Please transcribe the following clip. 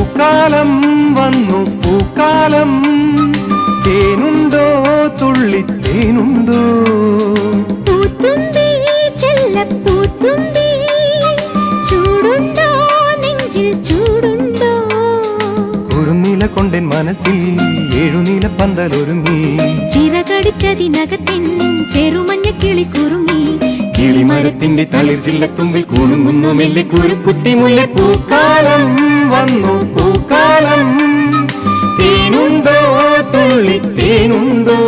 പൂക്കാലം വന്നു പൂക്കാലം തേനുണ്ടോ തുള്ളിത്തേനുണ്ടോ പൂത്തുമ്പി ചെല്ലപ്പൂത്തുമ്പി ചൂടുണ്ടോ നെഞ്ചിൽ ചൂടുണ്ടോ കുറുനില കൊണ്ടെൻ മനസ്സിൽ ഏഴുനില പന്തലൊരുങ്ങി ചിറകടിച്ചതിനകത്തിൻ ചെറുമഞ്ഞ കിളി കുറുങ്ങി കിളിമരത്തിന്റെ തളിർ ചില്ലത്തുമ്പിൽ കുണുങ്ങുന്നു മെല്ലെ കുരുക്കുത്തിമുല്ല പൂക്കാലം വന്നു പൂക്കാലം തേനുണ്ടോ തുള്ളിത്തേനുണ്ടോ